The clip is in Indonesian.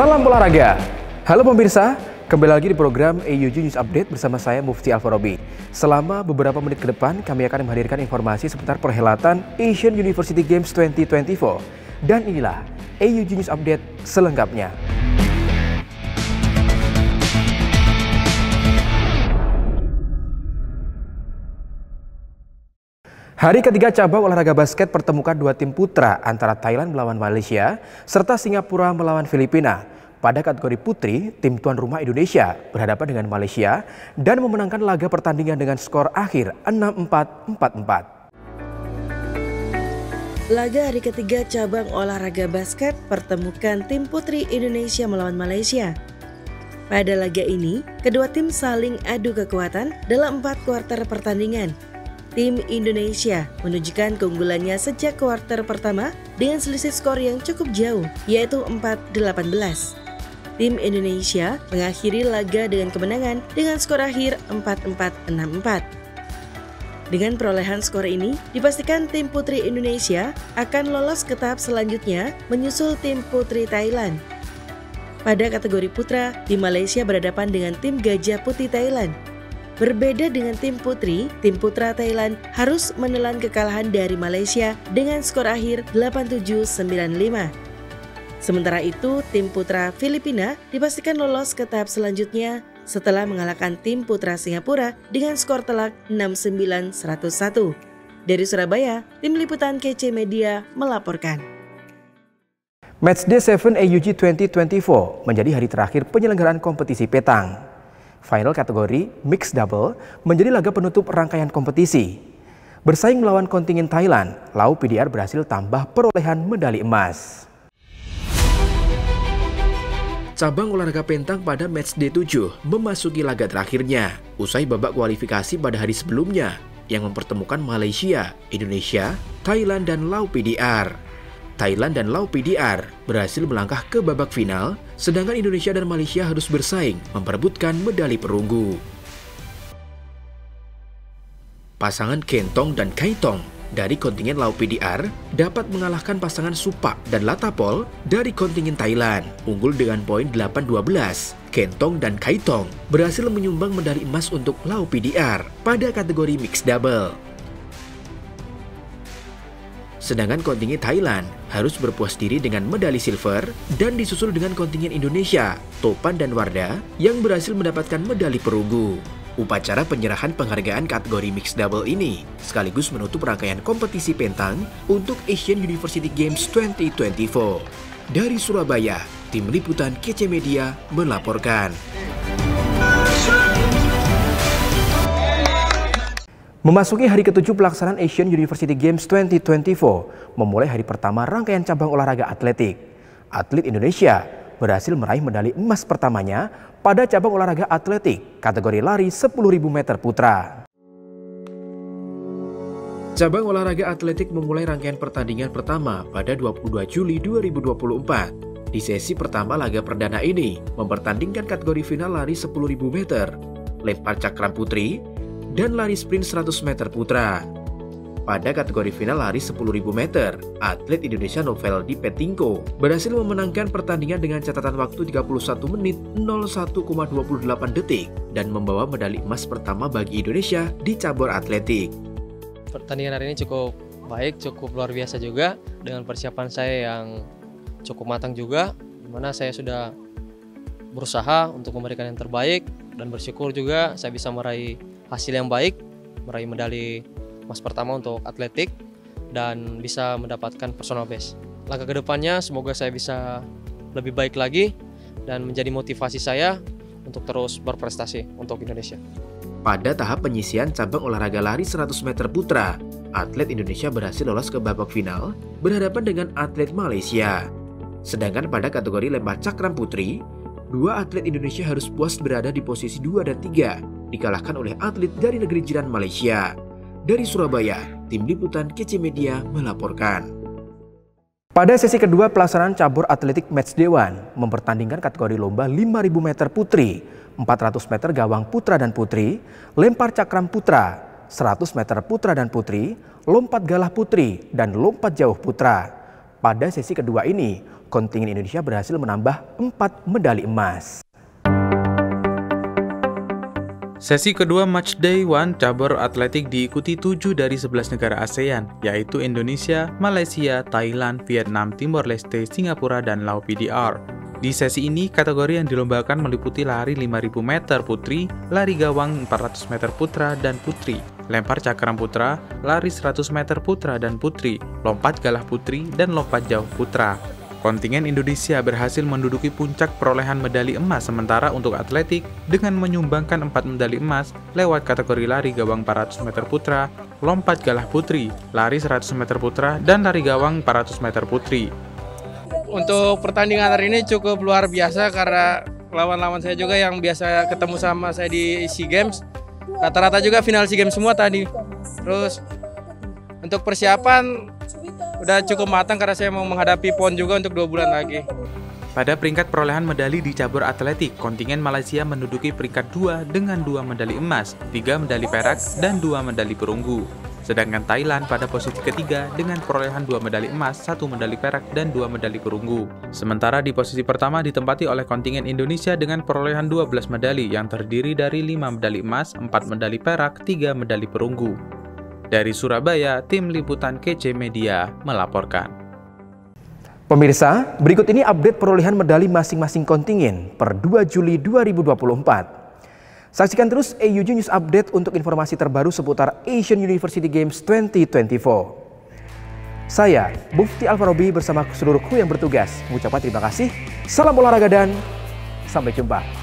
Salam olahraga. Halo pemirsa, kembali lagi di program AUG News Update bersama saya Mufti Alfarobi. Selama beberapa menit ke depan kami akan menghadirkan informasi seputar perhelatan Asian University Games 2024. Dan inilah AUG News Update selengkapnya. Hari ketiga cabang olahraga basket pertemukan dua tim putra antara Thailand melawan Malaysia serta Singapura melawan Filipina. Pada kategori putri, tim tuan rumah Indonesia berhadapan dengan Malaysia dan memenangkan laga pertandingan dengan skor akhir 6-4, 4-4. Laga hari ketiga cabang olahraga basket pertemukan tim putri Indonesia melawan Malaysia. Pada laga ini, kedua tim saling adu kekuatan dalam 4 kuarter pertandingan. Tim Indonesia menunjukkan keunggulannya sejak kuarter pertama dengan selisih skor yang cukup jauh, yaitu 4-18. Tim Indonesia mengakhiri laga dengan kemenangan dengan skor akhir 4-4, 6-4. Dengan perolehan skor ini, dipastikan tim putri Indonesia akan lolos ke tahap selanjutnya menyusul tim putri Thailand. Pada kategori putra, tim Malaysia berhadapan dengan tim Gajah Putih Thailand. Berbeda dengan tim putri, tim putra Thailand harus menelan kekalahan dari Malaysia dengan skor akhir 87-95. Sementara itu, tim putra Filipina dipastikan lolos ke tahap selanjutnya setelah mengalahkan tim putra Singapura dengan skor telak 69-101. Dari Surabaya, tim liputan KC Media melaporkan. Matchday 7 AUG 2024 menjadi hari terakhir penyelenggaraan kompetisi petang. Final kategori Mixed Double menjadi laga penutup rangkaian kompetisi. Bersaing melawan kontingen Thailand, Lau PDR berhasil tambah perolehan medali emas. Cabang olahraga pentang pada Matchday 7 memasuki laga terakhirnya usai babak kualifikasi pada hari sebelumnya yang mempertemukan Malaysia, Indonesia, Thailand dan Lau PDR. Thailand dan Lau PDR berhasil melangkah ke babak final, sedangkan Indonesia dan Malaysia harus bersaing memperebutkan medali perunggu. Pasangan Kentong dan Kaitong dari kontingen Lau PDR dapat mengalahkan pasangan Supak dan Latapol dari kontingen Thailand, unggul dengan poin 8-12. Kentong dan Kaitong berhasil menyumbang medali emas untuk Lau PDR pada kategori Mixed Double. Sedangkan kontingen Thailand harus berpuas diri dengan medali silver dan disusul dengan kontingen Indonesia, Topan dan Wardah yang berhasil mendapatkan medali perunggu. Upacara penyerahan penghargaan kategori Mixed Double ini sekaligus menutup rangkaian kompetisi pentang untuk Asian University Games 2024. Dari Surabaya, tim liputan KC Media melaporkan. Memasuki hari ke-7 pelaksanaan Asian University Games 2024, memulai hari pertama rangkaian cabang olahraga atletik. Atlet Indonesia berhasil meraih medali emas pertamanya pada cabang olahraga atletik kategori lari 10.000 meter putra. Cabang olahraga atletik memulai rangkaian pertandingan pertama pada 22 Juli 2024. Di sesi pertama laga perdana ini mempertandingkan kategori final lari 10.000 meter, lempar cakram putri, dan lari sprint 100 meter putra. Pada kategori final lari 10.000 meter, atlet Indonesia Noveldi Petingko berhasil memenangkan pertandingan dengan catatan waktu 31 menit 01,28 detik dan membawa medali emas pertama bagi Indonesia di cabur atletik. Pertandingan hari ini cukup baik, cukup luar biasa juga dengan persiapan saya yang cukup matang juga, di mana saya sudah berusaha untuk memberikan yang terbaik dan bersyukur juga saya bisa meraih hasil yang baik, meraih medali emas pertama untuk atletik dan bisa mendapatkan personal best. Langkah kedepannya semoga saya bisa lebih baik lagi dan menjadi motivasi saya untuk terus berprestasi untuk Indonesia. Pada tahap penyisian cabang olahraga lari 100 meter putra, atlet Indonesia berhasil lolos ke babak final berhadapan dengan atlet Malaysia. Sedangkan pada kategori lempar cakram putri, dua atlet Indonesia harus puas berada di posisi 2 dan 3, dikalahkan oleh atlet dari negeri jiran Malaysia. Dari Surabaya, tim liputan KC Media melaporkan. Pada sesi kedua pelaksanaan cabur atletik Matchday 1 mempertandingkan kategori lomba 5.000 meter putri, 400 meter gawang putra dan putri, lempar cakram putra, 100 meter putra dan putri, lompat galah putri, dan lompat jauh putra. Pada sesi kedua ini, kontingen Indonesia berhasil menambah 4 medali emas. Sesi kedua Matchday 1 cabur atletik diikuti 7 dari 11 negara ASEAN, yaitu Indonesia, Malaysia, Thailand, Vietnam, Timor Leste, Singapura, dan Laos PDR. Di sesi ini, kategori yang dilombakan meliputi lari 5.000 meter putri, lari gawang 400 meter putra dan putri, lempar cakram putra, lari 100 meter putra dan putri, lompat galah putri, dan lompat jauh putra. Kontingen Indonesia berhasil menduduki puncak perolehan medali emas sementara untuk atletik dengan menyumbangkan 4 medali emas lewat kategori lari gawang 400 meter putra, lompat galah putri, lari 100 meter putra, dan lari gawang 400 meter putri. Untuk pertandingan hari ini cukup luar biasa karena lawan-lawan saya juga yang biasa ketemu sama saya di SEA Games. Rata-rata juga final SEA Games semua tadi. Terus untuk persiapan udah cukup matang karena saya mau menghadapi PON juga untuk 2 bulan lagi. Pada peringkat perolehan medali di cabur atletik, kontingen Malaysia menduduki peringkat 2 dengan 2 medali emas, 3 medali perak, dan 2 medali perunggu. Sedangkan Thailand pada posisi ketiga dengan perolehan 2 medali emas, 1 medali perak, dan 2 medali perunggu. Sementara di posisi pertama ditempati oleh kontingen Indonesia dengan perolehan 12 medali yang terdiri dari 5 medali emas, 4 medali perak, 3 medali perunggu. Dari Surabaya, tim liputan KC Media melaporkan. Pemirsa, berikut ini update perolehan medali masing-masing kontingen per 2 Juli 2024. Saksikan terus AUJ News Update untuk informasi terbaru seputar Asian University Games 2024. Saya, Mufti Alfarobi bersama seluruh kru yang bertugas mengucapkan terima kasih, salam olahraga dan sampai jumpa.